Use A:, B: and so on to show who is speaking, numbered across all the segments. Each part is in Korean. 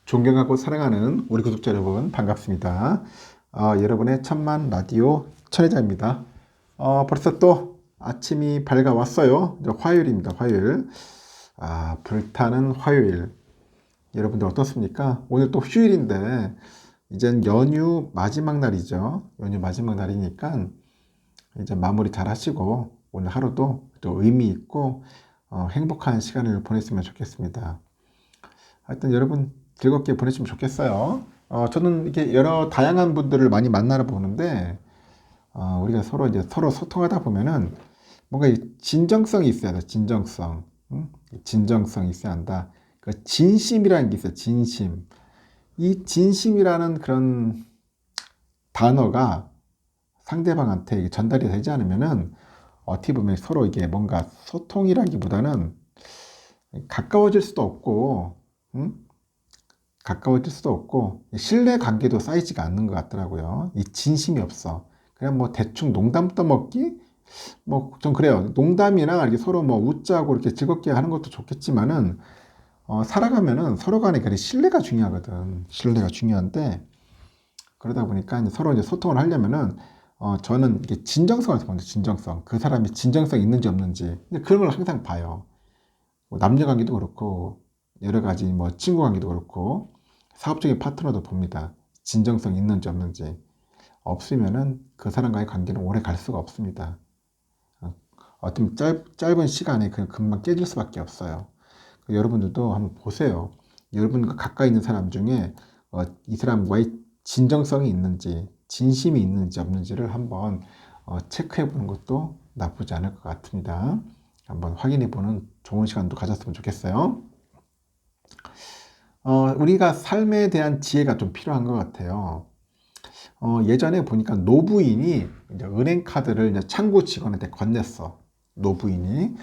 A: 존경하고 사랑하는 우리 구독자 여러분 반갑습니다. 여러분의 천만 라디오 천혜자입니다. 벌써 또 아침이 밝아왔어요. 이제 화요일입니다. 화요일. 불타는 화요일. 여러분들 어떻습니까? 오늘 또 휴일인데 이젠 연휴 마지막 날이죠. 연휴 마지막 날이니까 이제 마무리 잘 하시고 오늘 하루도 또 의미 있고 행복한 시간을 보냈으면 좋겠습니다. 하여튼 여러분 즐겁게 보내시면 좋겠어요. 저는 이렇게 여러 다양한 분들을 많이 만나러 보는데, 우리가 서로 소통하다 보면은 뭔가 이 진정성이 있어야 돼. 진정성. 응? 진정성이 있어야 한다. 그 진심이라는 게 있어요. 진심. 이 진심이라는 그런 단어가 상대방한테 전달이 되지 않으면은 어떻게 보면 서로 이게 뭔가 소통이라기보다는 가까워질 수도 없고, 응? 가까워질 수도 없고 신뢰 관계도 쌓이지가 않는 것 같더라고요. 이 진심이 없어. 그냥 뭐 대충 농담 떠먹기 뭐 좀 그래요. 농담이나 이렇게 서로 뭐 웃자고 이렇게 즐겁게 하는 것도 좋겠지만은 살아가면은 서로 간에 그 신뢰가 중요하거든. 신뢰가 중요한데 그러다 보니까 이제 서로 소통을 하려면은 저는 이게 진정성을 보는데 진정성. 그 사람이 진정성 있는지 없는지. 근데 그런 걸 항상 봐요. 뭐 남녀 관계도 그렇고 여러 가지 뭐 친구 관계도 그렇고 사업적인 파트너도 봅니다. 진정성 있는지 없는지. 없으면은 그 사람과의 관계는 오래 갈 수가 없습니다. 어떤 짧은 시간에 금방 깨질 수밖에 없어요. 여러분들도 한번 보세요. 여러분과 가까이 있는 사람 중에 이 사람과의 진정성이 있는지, 진심이 있는지 없는지를 한번 체크해 보는 것도 나쁘지 않을 것 같습니다. 한번 확인해 보는 좋은 시간도 가졌으면 좋겠어요. 우리가 삶에 대한 지혜가 좀 필요한 것 같아요. 예전에 보니까 노부인이 이제 은행 카드를 이제 창구 직원한테 건넸어. 노부인이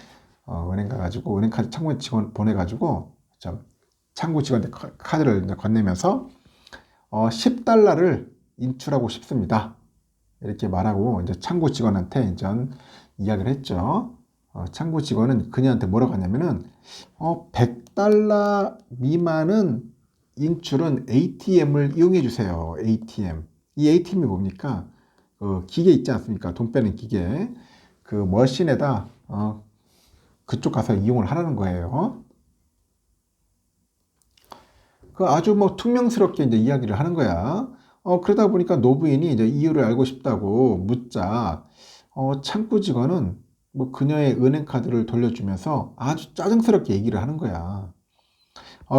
A: 은행 가가지고 은행 카드 창구 직원 보내가지고 창구 직원한테 카드를 이제 건네면서 10달러를 인출하고 싶습니다. 이렇게 말하고 이제 창구 직원한테 이제 이야기를 했죠. 창구 직원은 그녀한테 뭐라고 하냐면은 100달러 미만은 인출은 ATM을 이용해 주세요. ATM. 이 ATM이 뭡니까? 기계 있지 않습니까? 돈 빼는 기계. 그 머신에다 그쪽 가서 이용을 하라는 거예요. 그 아주 뭐 퉁명스럽게 이제 이야기를 하는 거야. 그러다 보니까 노부인이 이제 이유를 알고 싶다고 묻자, 창구 직원은 뭐 그녀의 은행 카드를 돌려주면서 아주 짜증스럽게 얘기를 하는 거야.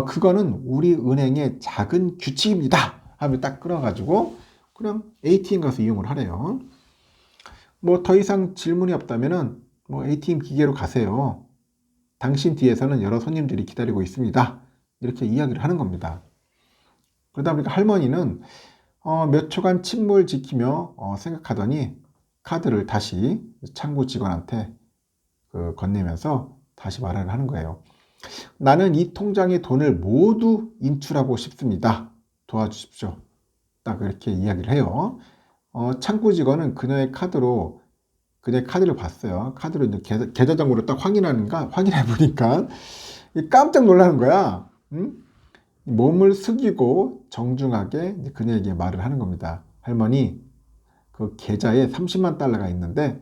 A: 그거는 우리 은행의 작은 규칙입니다. 하면 딱 끊어가지고 그냥 ATM 가서 이용을 하래요. 뭐 더 이상 질문이 없다면은 뭐 ATM 기계로 가세요. 당신 뒤에서는 여러 손님들이 기다리고 있습니다. 이렇게 이야기를 하는 겁니다. 그러다 보니까 할머니는 몇 초간 침묵을 지키며 생각하더니 카드를 다시 창구 직원한테 건네면서 다시 말을 하는 거예요. 나는 이 통장에 돈을 모두 인출하고 싶습니다. 도와주십시오. 딱 그렇게 이야기를 해요. 창구 직원은 그녀의 카드를 봤어요. 카드로 이제 계좌 정보를 딱 확인해 보니까 깜짝 놀라는 거야. 응? 몸을 숙이고 정중하게 그녀에게 말을 하는 겁니다. 할머니, 그 계좌에 30만 달러가 있는데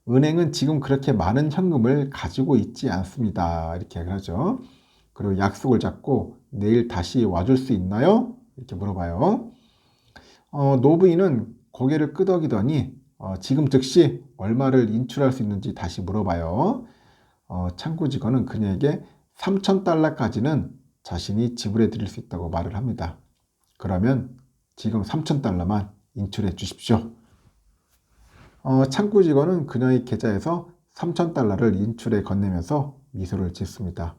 A: 은행은 지금 그렇게 많은 현금을 가지고 있지 않습니다. 이렇게 하죠. 그리고 약속을 잡고 내일 다시 와줄 수 있나요? 이렇게 물어봐요. 노부인은 고개를 끄덕이더니 지금 즉시 얼마를 인출할 수 있는지 다시 물어봐요. 창구 직원은 그녀에게 3,000달러까지는 자신이 지불해 드릴 수 있다고 말을 합니다. 그러면 지금 3,000달러만 인출해 주십시오. 창구 직원은 그녀의 계좌에서 3,000달러를 인출해 건네면서 미소를 짓습니다.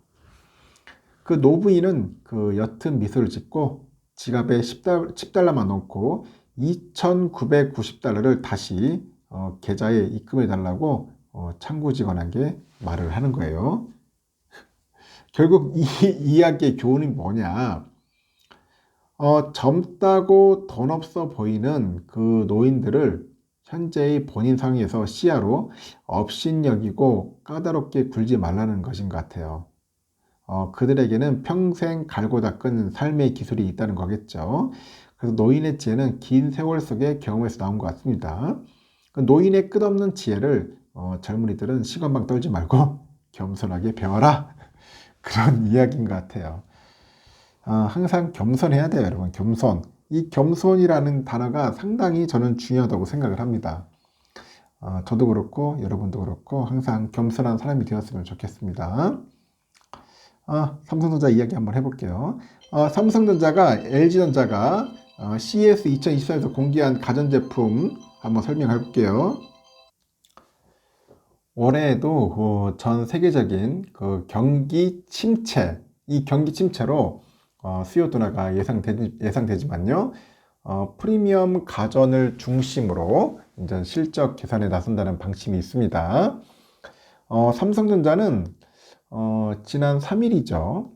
A: 그 노부인은 그 옅은 미소를 짓고 지갑에 10달러만 넣고 2,990달러를 다시 계좌에 입금해 달라고 창구 직원에게 말을 하는 거예요. 결국 이 이야기의 교훈이 뭐냐? 젊다고 돈 없어 보이는 그 노인들을 현재의 본인 상황에서 시야로 업신여기고 까다롭게 굴지 말라는 것인 것 같아요. 그들에게는 평생 갈고 닦은 삶의 기술이 있다는 거겠죠. 그래서 노인의 지혜는 긴 세월 속의 경험에서 나온 것 같습니다. 그 노인의 끝없는 지혜를 젊은이들은 시건방 떨지 말고 겸손하게 배워라. 그런 이야기인 것 같아요. 항상 겸손해야 돼요, 여러분. 겸손. 이 겸손이라는 단어가 상당히 저는 중요하다고 생각을 합니다. 저도 그렇고 여러분도 그렇고 항상 겸손한 사람이 되었으면 좋겠습니다. 삼성전자 이야기 한번 해볼게요. 삼성전자가 LG전자가 CES 2024에서 공개한 가전제품 한번 설명해 볼게요. 올해에도 전 세계적인 경기 침체, 이 경기 침체로 수요 둔화가 예상되지만요. 프리미엄 가전을 중심으로 이제 실적 개선에 나선다는 방침이 있습니다. 삼성전자는 지난 3일이죠.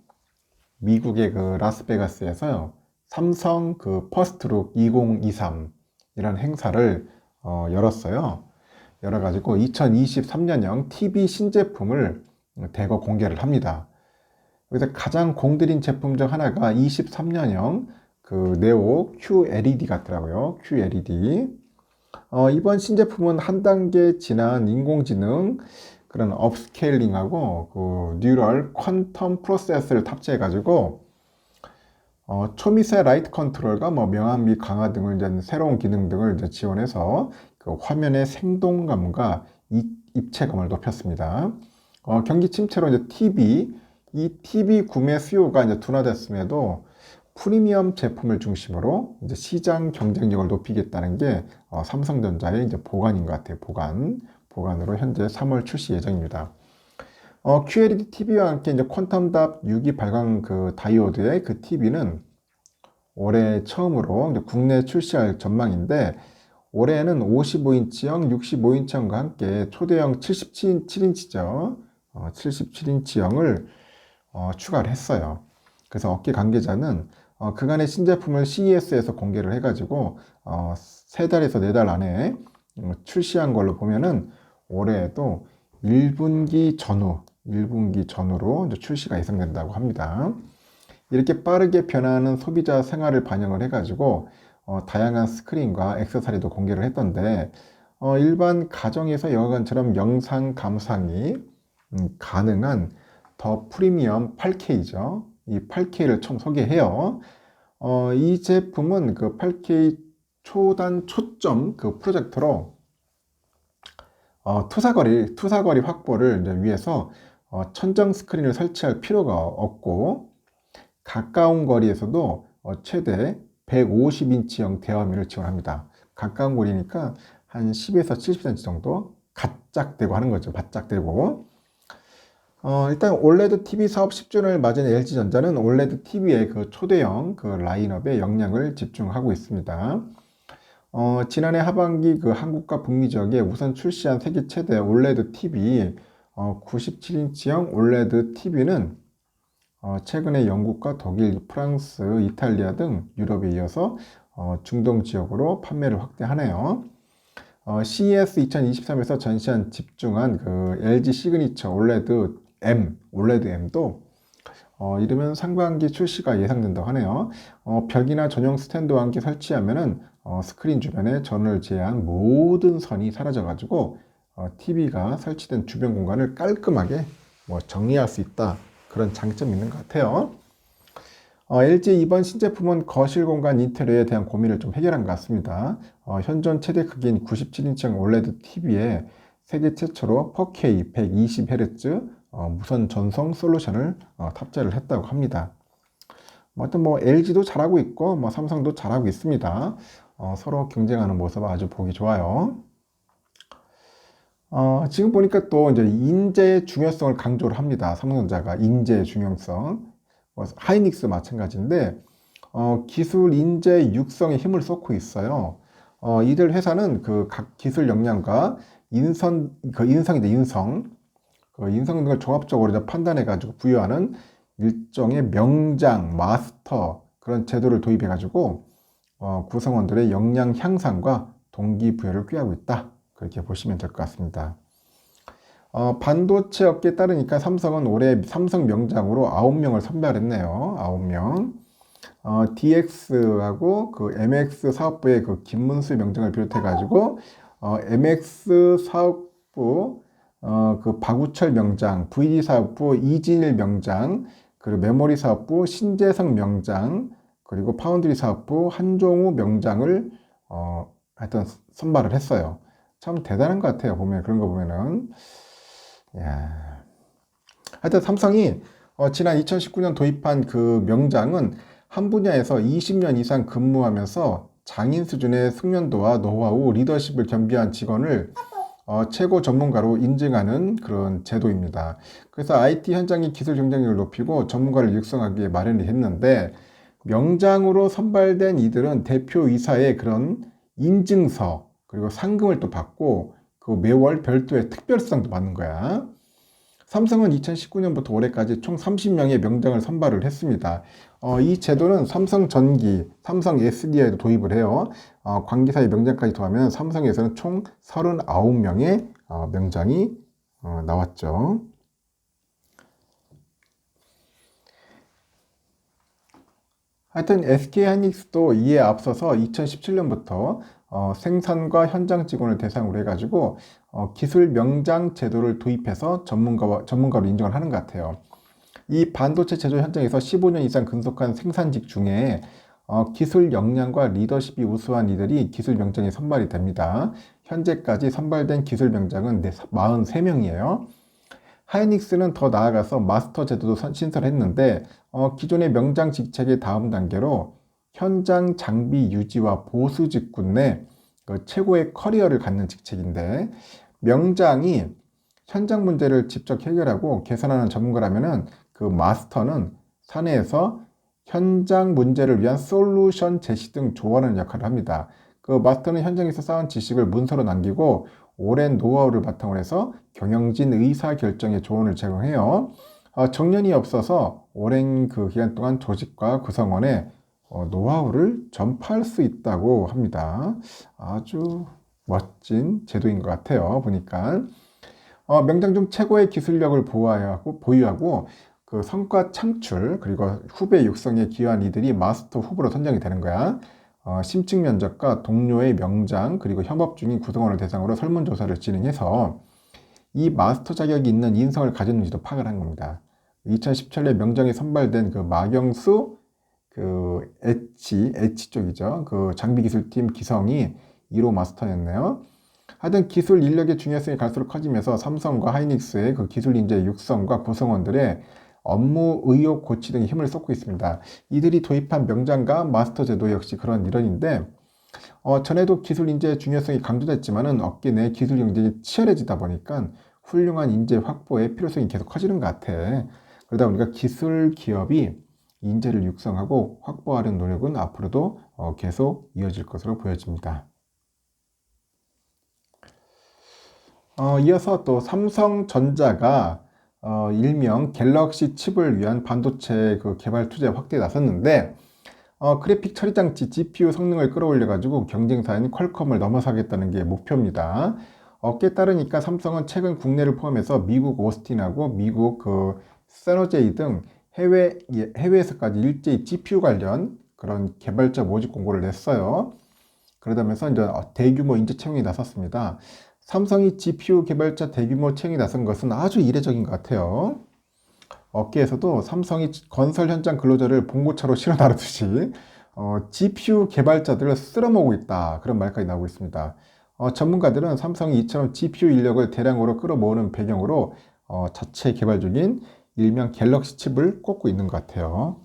A: 미국의 라스베가스에서요. 삼성 퍼스트룩 2023 이런 행사를 열었어요. 열어가지고 2023년형 TV 신제품을 대거 공개를 합니다. 그래서 가장 공들인 제품 중 하나가 23년형 네오 QLED 같더라고요. QLED. 이번 신제품은 한 단계 지난 인공지능 그런 업스케일링하고 뉴럴 퀀텀 프로세서를 탑재해가지고 초미세 라이트 컨트롤과 명암 및 강화 등을 이제 새로운 기능 등을 이제 지원해서 화면의 생동감과 입체감을 높였습니다. 경기 침체로 이제 이 TV 구매 수요가 이제 둔화됐음에도 프리미엄 제품을 중심으로 이제 시장 경쟁력을 높이겠다는 게 삼성전자의 이제 보관인 것 같아요. 보관으로 현재 3월 출시 예정입니다. QLED TV와 함께 이제 퀀텀답 유기 발광 다이오드의 TV는 올해 처음으로 이제 국내 출시할 전망인데 올해는 55인치형, 65인치형과 함께 초대형 77인치죠. 77인치형을 추가를 했어요. 그래서 업계 관계자는 그간의 신제품을 CES에서 공개를 해가지고 3달에서 4달 안에 출시한 걸로 보면은 올해에도 1분기 전후로 이제 출시가 예상된다고 합니다. 이렇게 빠르게 변화하는 소비자 생활을 반영을 해가지고 다양한 스크린과 액세서리도 공개를 했던데 일반 가정에서 영화관처럼 영상 감상이 가능한 더 프리미엄 8K죠. 이 8K를 처음 소개해요. 이 제품은 8K 초단 초점 프로젝터로 투사거리 확보를 이제 위해서 천정 스크린을 설치할 필요가 없고 가까운 거리에서도 최대 150인치형 대화면을 지원합니다. 가까운 거리니까 한 10에서 70cm 정도 가짝대고 하는 거죠. 바짝대고. 일단 올레드 TV 사업 10주년을 맞은 LG전자는 올레드 TV의 초대형 라인업에 역량을 집중하고 있습니다. 지난해 하반기 한국과 북미 지역에 우선 출시한 세계 최대 올레드 TV 97인치형 올레드 TV는 최근에 영국과 독일, 프랑스, 이탈리아 등 유럽에 이어서 중동 지역으로 판매를 확대하네요. CES 2023에서 전시한 집중한 LG 시그니처 올레드 M도 이르면 상반기 출시가 예상된다고 하네요. 벽이나 전용 스탠드와 함께 설치하면은 스크린 주변에 전원을 제외한 모든 선이 사라져가지고 TV가 설치된 주변 공간을 깔끔하게 정리할 수 있다. 그런 장점이 있는 것 같아요. LG 이번 신제품은 거실 공간 인테리어에 대한 고민을 좀 해결한 것 같습니다. 현존 최대 크기인 97인치형 OLED TV에 세계 최초로 4K 120Hz 무선 전송 솔루션을 탑재를 했다고 합니다. 하여튼 LG도 잘하고 있고 삼성도 잘하고 있습니다. 서로 경쟁하는 모습 아주 보기 좋아요. 지금 보니까 또 이제 인재의 중요성을 강조를 합니다. 삼성전자가 인재의 중요성. 하이닉스 마찬가지인데 기술 인재 육성에 힘을 쏟고 있어요. 이들 회사는 각 기술 역량과 인성 등을 종합적으로 이제 판단해 가지고 부여하는 일종의 명장, 마스터 그런 제도를 도입해 가지고 구성원들의 역량 향상과 동기부여를 꾀하고 있다. 그렇게 보시면 될 것 같습니다. 반도체 업계에 따르니까 삼성은 올해 삼성 명장으로 9명을 선발했네요. 9명. DX하고 그 MX 사업부의 그 김문수 명장을 비롯해가지고, MX 사업부, 그 박우철 명장, VD 사업부 이진일 명장, 그리고 메모리 사업부 신재성 명장, 그리고 파운드리 사업부 한종우 명장을, 하여튼 선발을 했어요. 참 대단한 것 같아요. 보면, 그런 거 보면은. 야. 하여튼 삼성이 지난 2019년 도입한 그 명장은 한 분야에서 20년 이상 근무하면서 장인 수준의 숙련도와 노하우, 리더십을 겸비한 직원을 최고 전문가로 인증하는 그런 제도입니다. 그래서 IT 현장의 기술 경쟁력을 높이고 전문가를 육성하기에 마련이 했는데, 명장으로 선발된 이들은 대표이사의 그런 인증서, 그리고 상금을 또 받고 그 매월 별도의 특별수당도 받는 거야. 삼성은 2019년부터 올해까지 총 30명의 명장을 선발을 했습니다. 이 제도는 삼성 전기, 삼성 SDI에도 도입을 해요. 관계사의 명장까지 더하면 삼성에서는 총 39명의 명장이 나왔죠. 하여튼 SK하이닉스도 이에 앞서서 2017년부터 생산과 현장 직원을 대상으로 해가지고 기술 명장 제도를 도입해서 전문가로 인정을 하는 것 같아요. 이 반도체 제조 현장에서 15년 이상 근속한 생산직 중에 기술 역량과 리더십이 우수한 이들이 기술 명장에 선발이 됩니다. 현재까지 선발된 기술 명장은 43명이에요. 하이닉스는 더 나아가서 마스터 제도도 신설했는데, 기존의 명장 직책의 다음 단계로 현장 장비 유지와 보수 직군 내 그 최고의 커리어를 갖는 직책인데, 명장이 현장 문제를 직접 해결하고 개선하는 전문가라면은 그 마스터는 사내에서 현장 문제를 위한 솔루션 제시 등 조언하는 역할을 합니다. 그 마스터는 현장에서 쌓은 지식을 문서로 남기고 오랜 노하우를 바탕으로 해서 경영진 의사 결정에 조언을 제공해요. 정년이 없어서 오랜 그 기간 동안 조직과 구성원에 노하우를 전파할 수 있다고 합니다. 아주 멋진 제도인 것 같아요. 보니까. 명장 중 최고의 기술력을 보유하고 그 성과 창출 그리고 후배 육성에 기여한 이들이 마스터 후보로 선정이 되는 거야. 심층 면접과 동료의 명장 그리고 협업 중인 구성원을 대상으로 설문조사를 진행해서 이 마스터 자격이 있는 인성을 가졌는지도 파악을 한 겁니다. 2017년 명장에 선발된 그 마경수 그 엣지 쪽이죠. 그 장비기술팀 기성이 1호 마스터였네요. 하여튼 기술 인력의 중요성이 갈수록 커지면서 삼성과 하이닉스의 그 기술 인재 육성과 구성원들의 업무 의욕 고취 등에 힘을 쏟고 있습니다. 이들이 도입한 명장과 마스터 제도 역시 그런 일환인데, 전에도 기술 인재의 중요성이 강조됐지만은 업계 내 기술 경쟁이 치열해지다 보니까 훌륭한 인재 확보의 필요성이 계속 커지는 것 같아. 그러다 보니까 기술 기업이 인재를 육성하고 확보하려는 노력은 앞으로도 계속 이어질 것으로 보여집니다. 이어서 또 삼성전자가 일명 갤럭시 칩을 위한 반도체 그 개발 투자에 확대에 나섰는데, 그래픽 처리 장치 GPU 성능을 끌어올려 가지고 경쟁사인 퀄컴을 넘어서겠다는 게 목표입니다. 업계에 따르니까 삼성은 최근 국내를 포함해서 미국 오스틴하고 미국 그 세노제이 등 해외에서까지 일제히 GPU 관련 그런 개발자 모집 공고를 냈어요. 그러다면서 이제 대규모 인재 채용에 나섰습니다. 삼성이 GPU 개발자 대규모 채용에 나선 것은 아주 이례적인 것 같아요. 업계에서도 삼성이 건설 현장 근로자를 봉고차로 실어 나르듯이 GPU 개발자들을 쓸어모으고 있다. 그런 말까지 나오고 있습니다. 전문가들은 삼성이 이처럼 GPU 인력을 대량으로 끌어모으는 배경으로 자체 개발 중인 일명 갤럭시 칩을 꼽고 있는 것 같아요.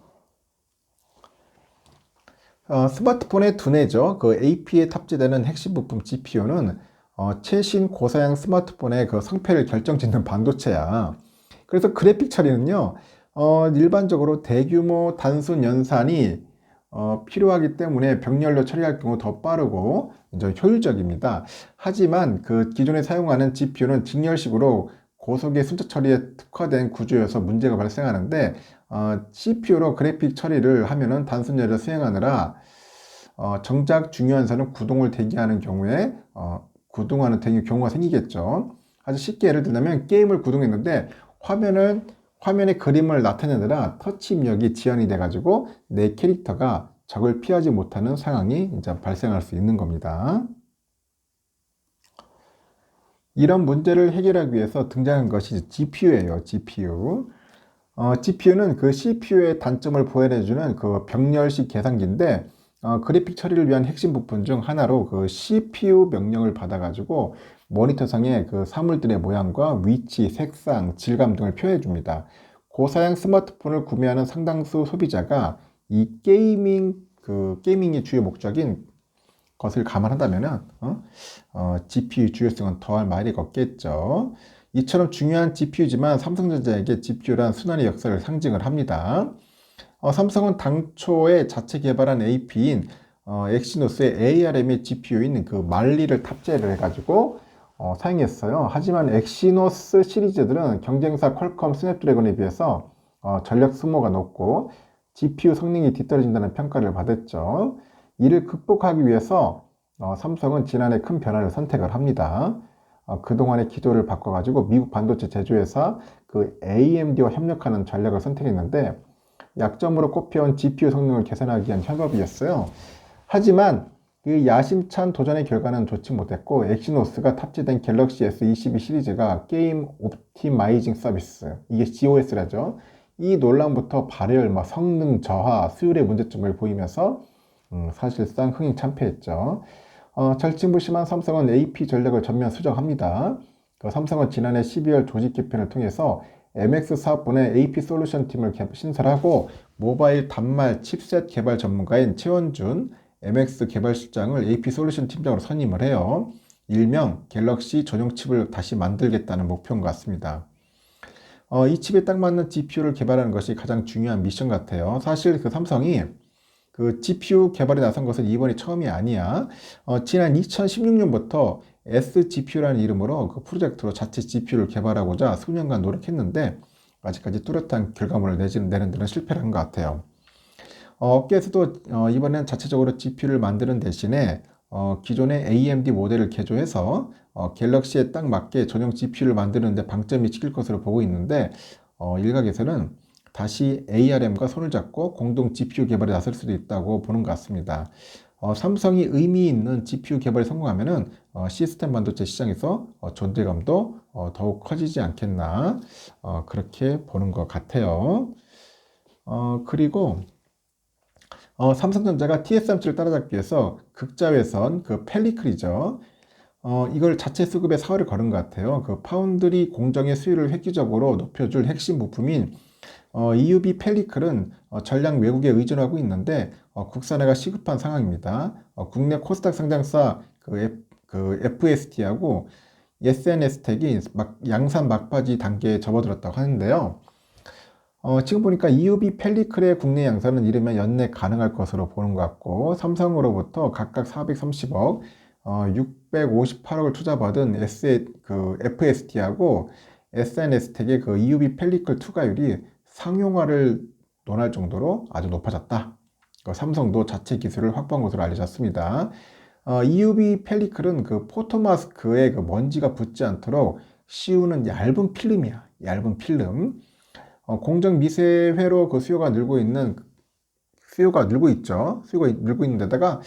A: 스마트폰의 두뇌죠. 그 AP에 탑재되는 핵심 부품 GPU는 최신 고사양 스마트폰의 그 성패를 결정짓는 반도체야. 그래서 그래픽 처리는요, 일반적으로 대규모 단순 연산이 필요하기 때문에 병렬로 처리할 경우 더 빠르고 이제 효율적입니다. 하지만 그 기존에 사용하는 GPU는 직렬식으로 고속의 숫자 처리에 특화된 구조여서 문제가 발생하는데, CPU로 그래픽 처리를 하면은 단순열을 수행하느라 정작 중요한 사는 구동을 대기하는 경우에 구동하는 경우가 생기겠죠. 아주 쉽게 예를 들자면 게임을 구동했는데 화면에 그림을 나타내느라 터치 입력이 지연이 돼가지고 내 캐릭터가 적을 피하지 못하는 상황이 이제 발생할 수 있는 겁니다. 이런 문제를 해결하기 위해서 등장한 것이 GPU예요. GPU. GPU는 그 CPU의 단점을 보완해주는 그 병렬식 계산기인데 그래픽 처리를 위한 핵심 부분 중 하나로 그 CPU 명령을 받아가지고 모니터상의 그 사물들의 모양과 위치, 색상, 질감 등을 표현해 줍니다. 고사양 스마트폰을 구매하는 상당수 소비자가 이 게이밍이 주요 목적인 것을 감안한다면은 GPU 주요성은 더할 말이 없겠죠. 이처럼 중요한 GPU지만 삼성전자에게 GPU란 순환의 역사를 상징을 합니다. 삼성은 당초에 자체 개발한 AP인 엑시노스의 ARM의 GPU인 그 말리를 탑재를 해가지고 사용했어요. 하지만 엑시노스 시리즈들은 경쟁사 퀄컴 스냅드래곤에 비해서 전력 소모가 높고 GPU 성능이 뒤떨어진다는 평가를 받았죠. 이를 극복하기 위해서 삼성은 지난해 큰 변화를 선택을 합니다. 그동안의 기조를 바꿔가지고 미국 반도체 제조회사 그 AMD와 협력하는 전략을 선택했는데 약점으로 꼽혀온 GPU 성능을 개선하기 위한 협업이었어요. 하지만 그 야심찬 도전의 결과는 좋지 못했고 엑시노스가 탑재된 갤럭시 S22 시리즈가 게임 옵티마이징 서비스, 이게 GOS라죠. 이 논란부터 발열, 성능 저하, 수율의 문제점을 보이면서 사실상 흥행참패했죠. 절친부심한 삼성은 AP 전략을 전면 수정합니다. 삼성은 지난해 12월 조직 개편을 통해서 MX 사업본의 AP 솔루션 팀을 신설하고 모바일 단말 칩셋 개발 전문가인 최원준 MX 개발실장을 AP 솔루션 팀장으로 선임을 해요. 일명 갤럭시 전용 칩을 다시 만들겠다는 목표인 것 같습니다. 이 칩에 딱 맞는 GPU를 개발하는 것이 가장 중요한 미션 같아요. 사실 그 삼성이 그 GPU 개발에 나선 것은 이번이 처음이 아니야. 지난 2016년부터 SGPU라는 이름으로 그 프로젝트로 자체 GPU를 개발하고자 수년간 노력했는데 아직까지 뚜렷한 결과물을 내는 데는 실패를 한 것 같아요. 업계에서도 이번엔 자체적으로 GPU를 만드는 대신에 기존의 AMD 모델을 개조해서 갤럭시에 딱 맞게 전용 GPU를 만드는 데 방점이 찍힐 것으로 보고 있는데 일각에서는 다시 ARM과 손을 잡고 공동 GPU 개발에 나설 수도 있다고 보는 것 같습니다. 삼성이 의미 있는 GPU 개발에 성공하면은 시스템 반도체 시장에서 존재감도 더욱 커지지 않겠나 그렇게 보는 것 같아요. 그리고 삼성전자가 TSMC를 따라잡기 위해서 극자외선 그 펠리클이죠. 이걸 자체 수급에 사활을 걸은 것 같아요. 그 파운드리 공정의 수율을 획기적으로 높여줄 핵심 부품인 EUV 펠리클은 전량 외국에 의존하고 있는데 국산화가 시급한 상황입니다. 국내 코스닥 상장사 그 FST하고 SNS텍이 양산 막바지 단계에 접어들었다고 하는데요. 지금 보니까 EUV 펠리클의 국내 양산은 이르면 연내 가능할 것으로 보는 것 같고 삼성으로부터 각각 430억, 658억을 투자받은 FST하고 SNS텍의 그 EUV 펠리클 투과율이 상용화를 논할 정도로 아주 높아졌다. 삼성도 자체 기술을 확보한 것으로 알려졌습니다. EUV 펠리클은 그 포토마스크에 그 먼지가 붙지 않도록 씌우는 얇은 필름이야. 얇은 필름. 공정 미세회로 그 수요가 늘고 있죠. 수요가 늘고 있는 데다가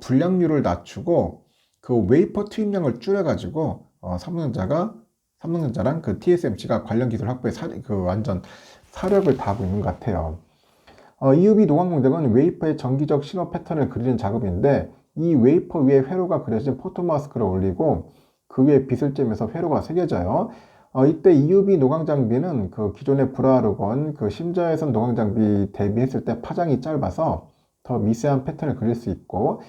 A: 불량률을 낮추고 그 웨이퍼 투입량을 줄여가지고 삼성전자랑 그 TSMC가 관련 기술 확보에 완전 사력을 다하고 있는 것 같아요. EUV 노광 공정은 웨이퍼의 정기적 신호 패턴을 그리는 작업인데 이 웨이퍼 위에 회로가 그려진 포토마스크를 올리고 그 위에 빛을 쬐면서 회로가 새겨져요. 이때 EUV 노광 장비는 그 기존의 브라르건 그 심자외선 노광 장비 대비했을 때 파장이 짧아서 더 미세한 패턴을 그릴 수 있고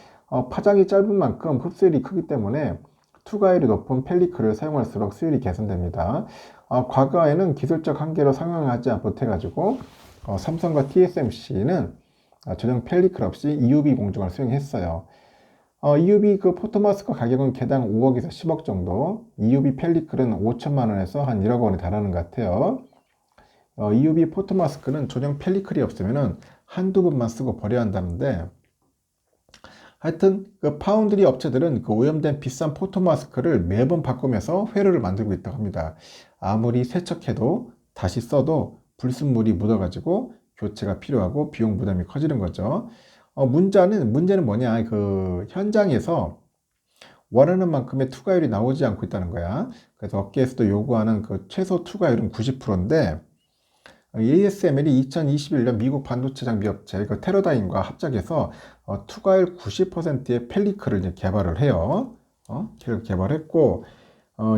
A: 파장이 짧은 만큼 흡수율이 크기 때문에 투과율이 높은 펠리클을 사용할수록 수율이 개선됩니다. 과거에는 기술적 한계로 상용하지 못해가지고 삼성과 TSMC는 전용 펠리클 없이 EUV 공정을 수행했어요. EUV 그 포토마스크 가격은 개당 5억에서 10억 정도, EUV 펠리클은 5천만 원에서 한 1억 원에 달하는 것 같아요. EUV 포토마스크는 전용 펠리클이 없으면 한두 번만 쓰고 버려야 한다는데 하여튼 그 파운드리 업체들은 그 오염된 비싼 포토마스크를 매번 바꾸면서 회로를 만들고 있다고 합니다. 아무리 세척해도 다시 써도 불순물이 묻어가지고 교체가 필요하고 비용 부담이 커지는 거죠. 문제는 뭐냐? 그 현장에서 원하는 만큼의 투과율이 나오지 않고 있다는 거야. 그래서 업계에서도 요구하는 그 최소 투과율은 90%인데 ASML이 2021년 미국 반도체 장비 업체 그 테러다임과 합작해서 투과율 90%의 펠리클을 이제 개발을 해요. 개발했고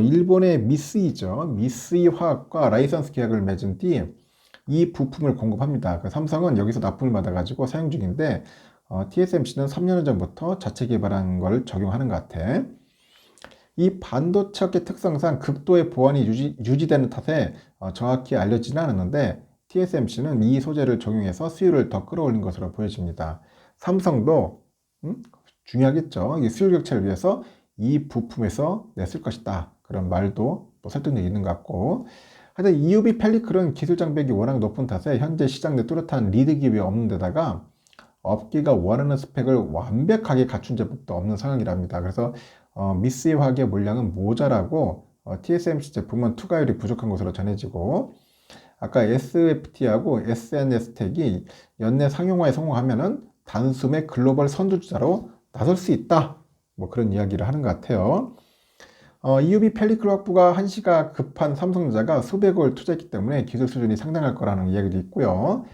A: 일본의 미쓰이죠. 미쓰이 화학과 라이선스 계약을 맺은 뒤 이 부품을 공급합니다. 그 삼성은 여기서 납품을 받아가지고 사용 중인데 TSMC는 3년 전부터 자체 개발한 걸 적용하는 것 같아. 이 반도체 업계 특성상 극도의 보안이 유지되는 탓에 정확히 알려지는 않았는데 TSMC는 이 소재를 적용해서 수율을 더 끌어올린 것으로 보여집니다. 삼성도 중요하겠죠. 이 수율 격차를 위해서 이 부품에서 냈을 것이다. 그런 말도 또 설득력이 있는 것 같고 하여튼 EUV 펠리클은 기술 장벽이 워낙 높은 탓에 현재 시장 내 뚜렷한 리드 기업이 없는 데다가 업계가 원하는 스펙을 완벽하게 갖춘 제품도 없는 상황이랍니다. 그래서 미쓰이 화학의 물량은 모자라고 TSMC 제품은 투과율이 부족한 것으로 전해지고 아까 SFT하고 SNS텍이 연내 상용화에 성공하면은 단숨에 글로벌 선두주자로 나설 수 있다. 뭐 그런 이야기를 하는 것 같아요. EUV 펠리클 확보가 한시가 급한 삼성전자가 수백억을 투자했기 때문에 기술 수준이 상당할 거라는 이야기도 있고요.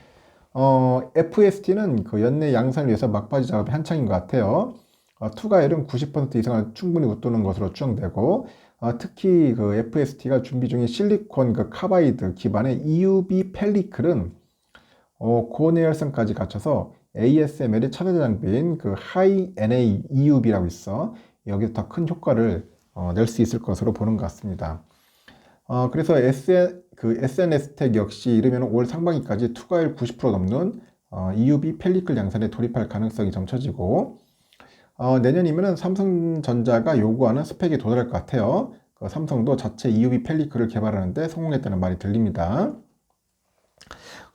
A: FST는 그 연내 양산을 위해서 막바지 작업이 한창인 것 같아요. 투과율은 90% 이상을 충분히 웃도는 것으로 추정되고 특히 그 FST가 준비 중인 실리콘 그 카바이드 기반의 EUV 펠리클은 고내열성까지 갖춰서 ASML의 차세대 장비인 그 하이 NA EUV라고 있어. 여기서 더 큰 효과를 낼 수 있을 것으로 보는 것 같습니다. 그래서 SNS텍 역시 이르면 올 상반기까지 투과율 90% 넘는 EUV 펠리클 양산에 돌입할 가능성이 점쳐지고 내년이면 삼성전자가 요구하는 스펙에 도달할 것 같아요. 삼성도 자체 EUV 펠리클을 개발하는데 성공했다는 말이 들립니다.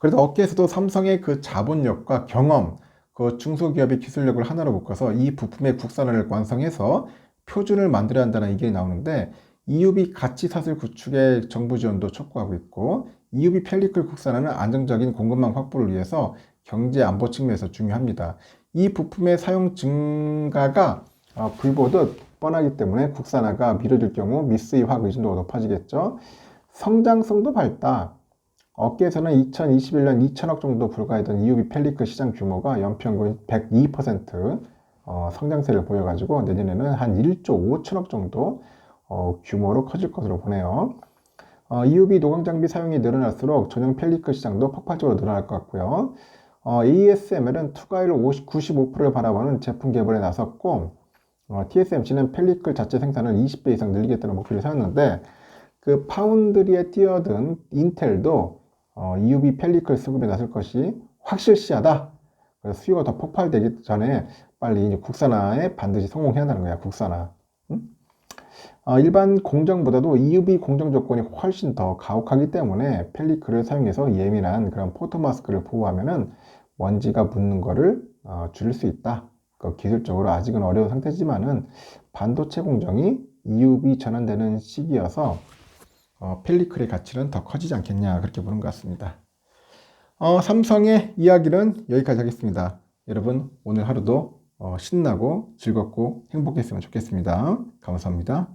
A: 그래서 업계에서도 삼성의 그 자본력과 경험, 그 중소기업의 기술력을 하나로 묶어서 이 부품의 국산화를 완성해서 표준을 만들어야 한다는 의견이 나오는데 EUV 가치 사슬 구축에 정부 지원도 촉구하고 있고 EUV 펠리클 국산화는 안정적인 공급망 확보를 위해서 경제 안보 측면에서 중요합니다. 이 부품의 사용 증가가 불보듯 뻔하기 때문에 국산화가 미뤄질 경우 미쓰이 화학 의존도가 높아지겠죠. 성장성도 밝다. 업계에서는 2021년 2천억 정도 불과했던 EUV 펠리클 시장 규모가 연평균 102% 성장세를 보여가지고 내년에는 한 1조 5천억 정도 규모로 커질 것으로 보네요. EUV 노광 장비 사용이 늘어날수록 전용 펠리클 시장도 폭발적으로 늘어날 것 같고요. ASML은 투과율 95%를 바라보는 제품 개발에 나섰고 TSMC는 펠리클 자체 생산을 20배 이상 늘리겠다는 목표를 세웠는데 그 파운드리에 뛰어든 인텔도 EUV 펠리클 수급에 나설 것이 확실시하다. 그래서 수요가 더 폭발되기 전에 빨리 이제 국산화에 반드시 성공해야 한다는 거야, 국산화. 일반 공정보다도 EUV 공정 조건이 훨씬 더 가혹하기 때문에 펠리클을 사용해서 예민한 그런 포토마스크를 보호하면은 먼지가 묻는 거를 줄일 수 있다. 기술적으로 아직은 어려운 상태지만은 반도체 공정이 EUV 전환되는 시기여서 펠리클의 가치는 더 커지지 않겠냐 그렇게 보는 것 같습니다. 삼성의 이야기는 여기까지 하겠습니다. 여러분 오늘 하루도 신나고 즐겁고 행복했으면 좋겠습니다. 감사합니다.